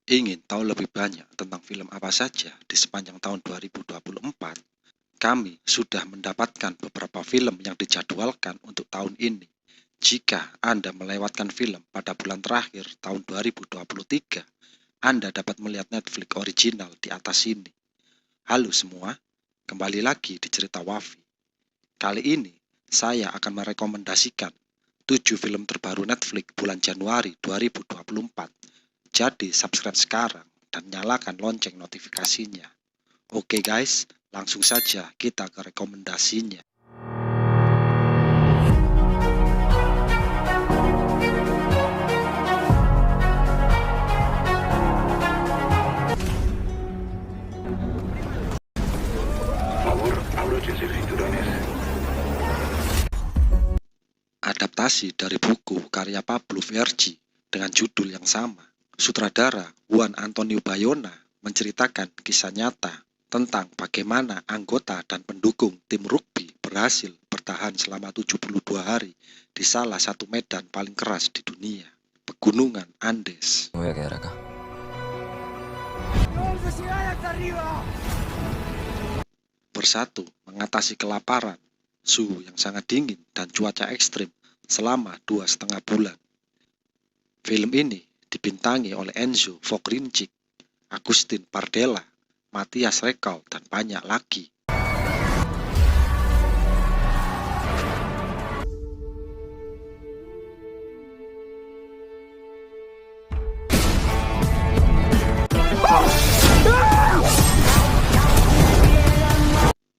Ingin tahu lebih banyak tentang film apa saja di sepanjang tahun 2024? Kami sudah mendapatkan beberapa film yang dijadwalkan untuk tahun ini. Jika Anda melewatkan film pada bulan terakhir tahun 2023, Anda dapat melihat Netflix original di atas sini. Halo semua, kembali lagi di Cerita Wafi. Kali ini, saya akan merekomendasikan 7 film terbaru Netflix bulan Januari 2024. Jadi subscribe sekarang dan nyalakan lonceng notifikasinya. Oke guys, langsung saja kita ke rekomendasinya. Adaptasi dari buku karya Pablo Vergi dengan judul yang sama. Sutradara Juan Antonio Bayona menceritakan kisah nyata tentang bagaimana anggota dan pendukung tim rugby berhasil bertahan selama 72 hari di salah satu medan paling keras di dunia, Pegunungan Andes. Bersatu mengatasi kelaparan, suhu yang sangat dingin, dan cuaca ekstrim selama 2,5 bulan. Film ini dibintangi oleh Enzo Fogrincic, Agustin Pardella, Matthias Rekal, dan banyak lagi.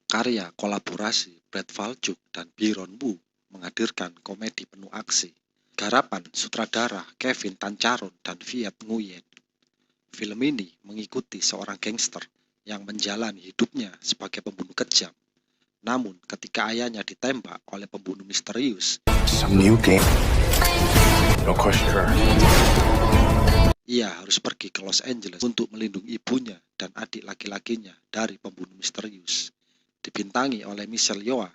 Karya kolaborasi Brad Falchuk dan Byron Wu menghadirkan komedi penuh aksi. Garapan sutradara Kevin Tancharoen dan Viet Nguyen. Film ini mengikuti seorang gangster yang menjalani hidupnya sebagai pembunuh kejam. Namun ketika ayahnya ditembak oleh pembunuh misterius, ia harus pergi ke Los Angeles untuk melindungi ibunya dan adik laki-lakinya dari pembunuh misterius. Dibintangi oleh Michelle Yeoh,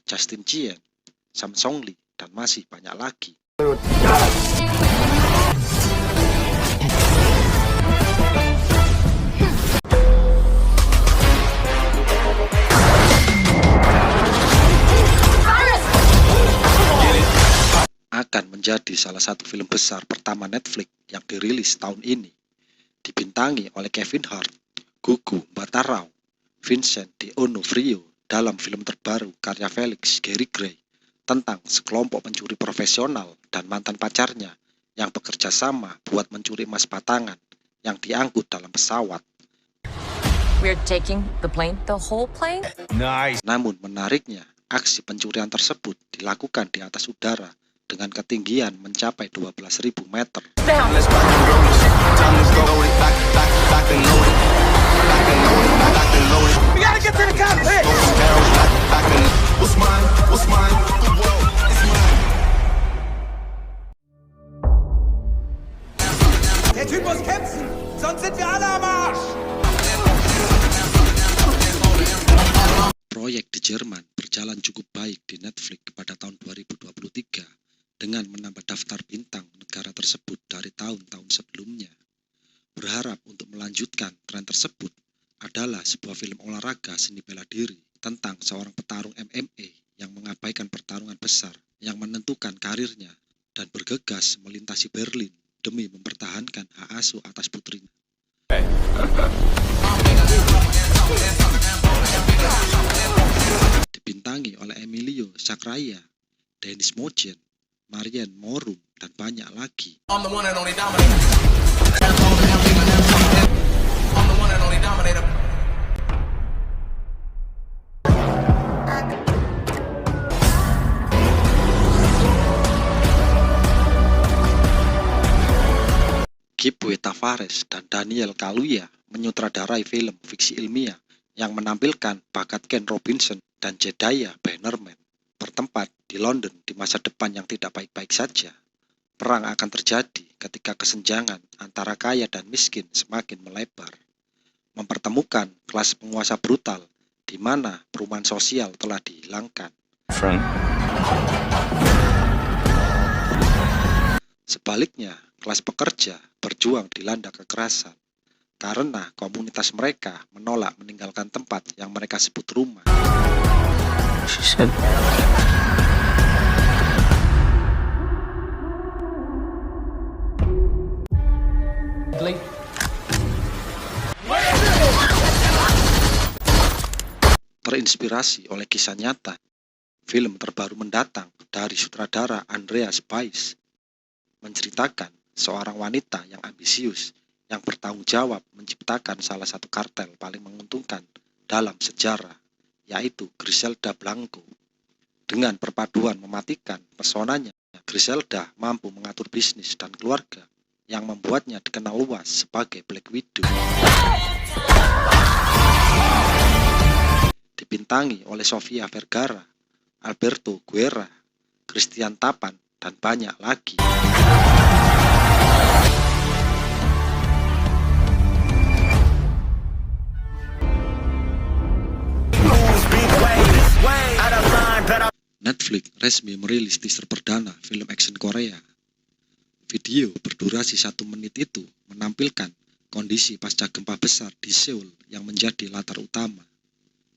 Justin Chien, Sam Song Lee, dan masih banyak lagi. Akan menjadi salah satu film besar pertama Netflix yang dirilis tahun ini. Dibintangi oleh Kevin Hart, Gugu Mbatha-Raw, Vincent D'Onofrio dalam film terbaru karya Felix Gary Gray tentang sekelompok pencuri profesional dan mantan pacarnya yang bekerja sama buat mencuri emas batangan yang diangkut dalam pesawat. We're taking the plane, the whole plane? Nice. Namun menariknya, aksi pencurian tersebut dilakukan di atas udara dengan ketinggian mencapai 12.000 meter. Der Typ muss kämpfen, sonst sind wir alle am Arsch. Proyek di Jerman berjalan cukup baik di Netflix pada tahun 2023 dengan menambah daftar bintang negara tersebut dari tahun-tahun sebelumnya. Berharap untuk melanjutkan tren tersebut adalah sebuah film olahraga seni bela diri tentang seorang petarung MMA yang mengabaikan pertarungan besar yang menentukan karirnya dan bergegas melintasi Berlin demi mempertahankan hak asuh atas putrinya. Dibintangi oleh Emilio Sacraia, Dennis Mojen, Marianne Morum, dan banyak lagi. Guy Tavares dan Daniel Kaluuya menyutradarai film fiksi ilmiah yang menampilkan bakat Ken Robinson dan Jedediah Bannerman. Bertempat di London di masa depan yang tidak baik-baik saja, perang akan terjadi ketika kesenjangan antara kaya dan miskin semakin melebar, mempertemukan kelas penguasa brutal di mana perumahan sosial telah dihilangkan. Sebaliknya, kelas pekerja berjuang dilanda kekerasan karena komunitas mereka menolak meninggalkan tempat yang mereka sebut rumah. She said, Terinspirasi oleh kisah nyata, film terbaru mendatang dari sutradara Andreas Pais menceritakan seorang wanita yang ambisius yang bertanggung jawab menciptakan salah satu kartel paling menguntungkan dalam sejarah, yaitu Griselda Blanco. Dengan perpaduan mematikan pesonanya, Griselda mampu mengatur bisnis dan keluarga yang membuatnya dikenal luas sebagai Black Widow. Dibintangi oleh Sofia Vergara, Alberto Guerra, Christian Tapan, dan banyak lagi. Netflix resmi merilis teaser perdana film action Korea. Video berdurasi 1 menit itu menampilkan kondisi pasca gempa besar di Seoul yang menjadi latar utama.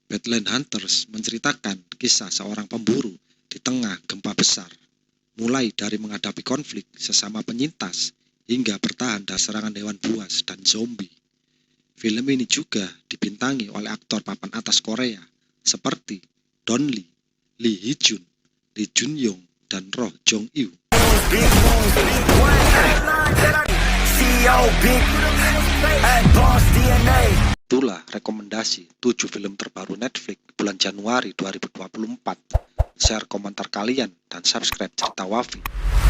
Badland Hunters menceritakan kisah seorang pemburu di tengah gempa besar, mulai dari menghadapi konflik sesama penyintas hingga bertahan dari serangan hewan buas dan zombie. Film ini juga dibintangi oleh aktor papan atas Korea seperti Don Lee, Lee Hee Jun, Lee Jun Young, dan Roh Jong Eun. Itulah rekomendasi 7 film terbaru Netflix bulan Januari 2024. Share komentar kalian dan subscribe Cerita Wafi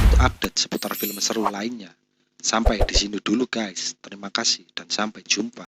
untuk update seputar film seru lainnya. Sampai di sini dulu guys. Terima kasih dan sampai jumpa.